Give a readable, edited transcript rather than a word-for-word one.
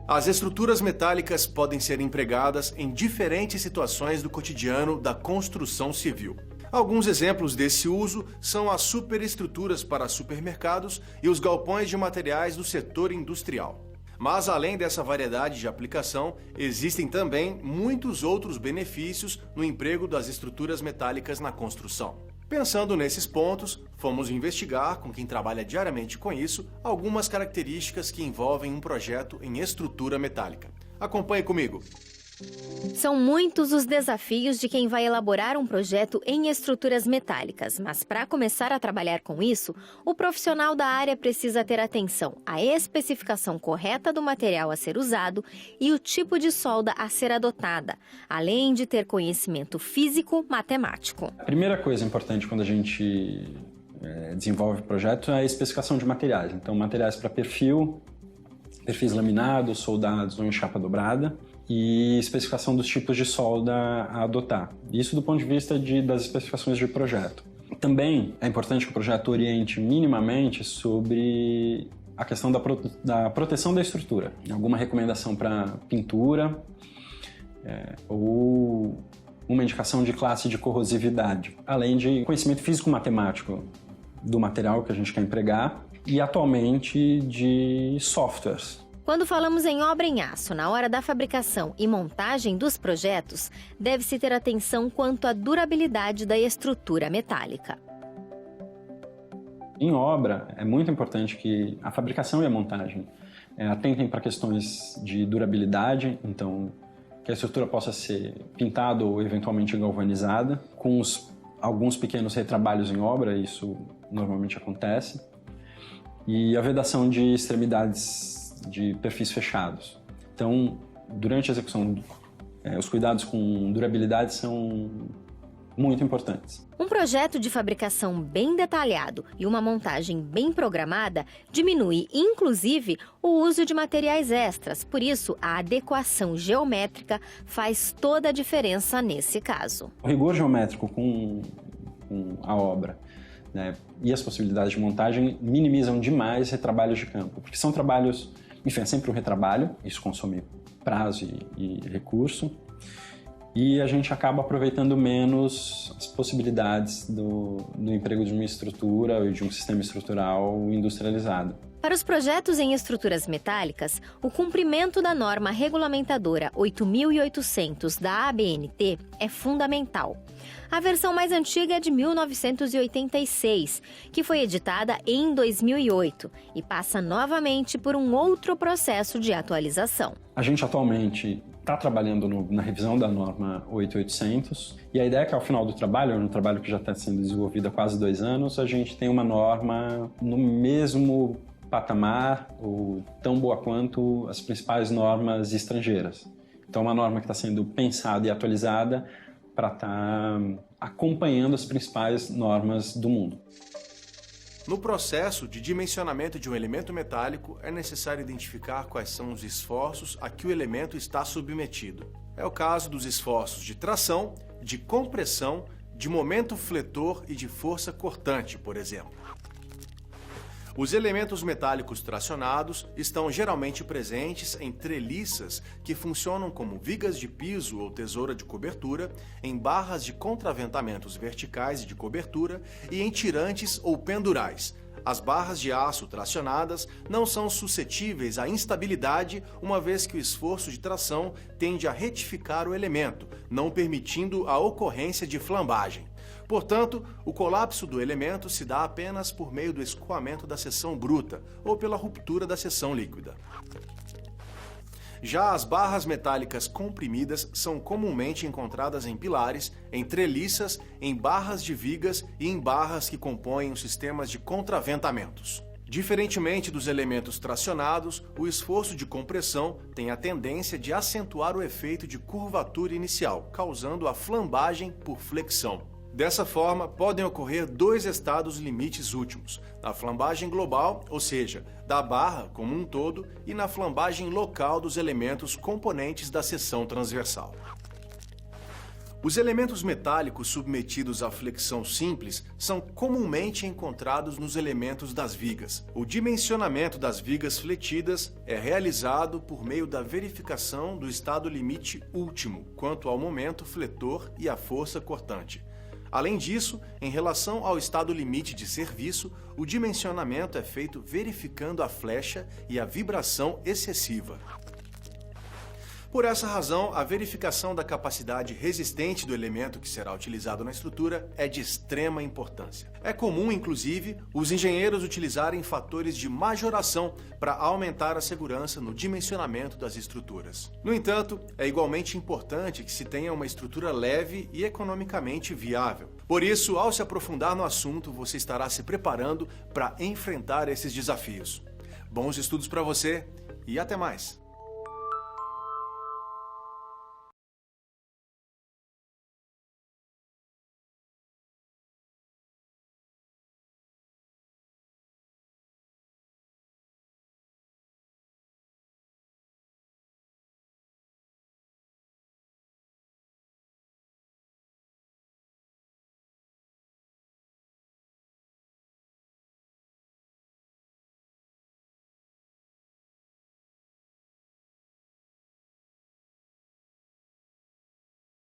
As estruturas metálicas podem ser empregadas em diferentes situações do cotidiano da construção civil. Alguns exemplos desse uso são as superestruturas para supermercados e os galpões de materiais do setor industrial. Mas além dessa variedade de aplicação, existem também muitos outros benefícios no emprego das estruturas metálicas na construção. Pensando nesses pontos, fomos investigar, com quem trabalha diariamente com isso, algumas características que envolvem um projeto em estrutura metálica. Acompanhe comigo! São muitos os desafios de quem vai elaborar um projeto em estruturas metálicas, mas para começar a trabalhar com isso, o profissional da área precisa ter atenção à especificação correta do material a ser usado e o tipo de solda a ser adotada, além de ter conhecimento físico-matemático. A primeira coisa importante quando a gente desenvolve o projeto é a especificação de materiais. Então, materiais para perfis laminados, soldados ou em chapa dobrada, e especificação dos tipos de solda a adotar. Isso do ponto de vista das especificações de projeto. Também é importante que o projeto oriente minimamente sobre a questão da proteção da estrutura. Alguma recomendação para pintura ou uma indicação de classe de corrosividade, além de conhecimento físico-matemático do material que a gente quer empregar e, atualmente, de softwares. Quando falamos em obra em aço, na hora da fabricação e montagem dos projetos, deve-se ter atenção quanto à durabilidade da estrutura metálica. Em obra, é muito importante que a fabricação e a montagem atentem para questões de durabilidade, então que a estrutura possa ser pintada ou eventualmente galvanizada, com alguns pequenos retrabalhos em obra, isso normalmente acontece, e a vedação de extremidades de perfis fechados. Então, durante a execução, os cuidados com durabilidade são muito importantes. Um projeto de fabricação bem detalhado e uma montagem bem programada diminui, inclusive, o uso de materiais extras. Por isso, a adequação geométrica faz toda a diferença nesse caso. O rigor geométrico com a obra, e as possibilidades de montagem minimizam demais retrabalhos de campo, porque são trabalhos. Enfim, é sempre um retrabalho, isso consome prazo e recurso, e a gente acaba aproveitando menos as possibilidades do emprego de uma estrutura ou de um sistema estrutural industrializado. Para os projetos em estruturas metálicas, o cumprimento da norma regulamentadora 8.800 da ABNT é fundamental. A versão mais antiga é de 1986, que foi editada em 2008 e passa novamente por um outro processo de atualização. A gente atualmente está trabalhando na revisão da norma 8.800 e a ideia é que ao final do trabalho, no trabalho que já está sendo desenvolvido há quase 2 anos, a gente tem uma norma no mesmo patamar ou tão boa quanto as principais normas estrangeiras. Então, é uma norma que está sendo pensada e atualizada para estar acompanhando as principais normas do mundo. No processo de dimensionamento de um elemento metálico, é necessário identificar quais são os esforços a que o elemento está submetido. É o caso dos esforços de tração, de compressão, de momento fletor e de força cortante, por exemplo. Os elementos metálicos tracionados estão geralmente presentes em treliças que funcionam como vigas de piso ou tesoura de cobertura, em barras de contraventamentos verticais e de cobertura e em tirantes ou pendurais. As barras de aço tracionadas não são suscetíveis à instabilidade, uma vez que o esforço de tração tende a retificar o elemento, não permitindo a ocorrência de flambagem. Portanto, o colapso do elemento se dá apenas por meio do escoamento da seção bruta ou pela ruptura da seção líquida. Já as barras metálicas comprimidas são comumente encontradas em pilares, em treliças, em barras de vigas e em barras que compõem os sistemas de contraventamentos. Diferentemente dos elementos tracionados, o esforço de compressão tem a tendência de acentuar o efeito de curvatura inicial, causando a flambagem por flexão. Dessa forma, podem ocorrer 2 estados limites últimos, na flambagem global, ou seja, da barra como um todo, e na flambagem local dos elementos componentes da seção transversal. Os elementos metálicos submetidos à flexão simples são comumente encontrados nos elementos das vigas. O dimensionamento das vigas fletidas é realizado por meio da verificação do estado limite último quanto ao momento fletor e à força cortante. Além disso, em relação ao estado limite de serviço, o dimensionamento é feito verificando a flecha e a vibração excessiva. Por essa razão, a verificação da capacidade resistente do elemento que será utilizado na estrutura é de extrema importância. É comum, inclusive, os engenheiros utilizarem fatores de majoração para aumentar a segurança no dimensionamento das estruturas. No entanto, é igualmente importante que se tenha uma estrutura leve e economicamente viável. Por isso, ao se aprofundar no assunto, você estará se preparando para enfrentar esses desafios. Bons estudos para você e até mais!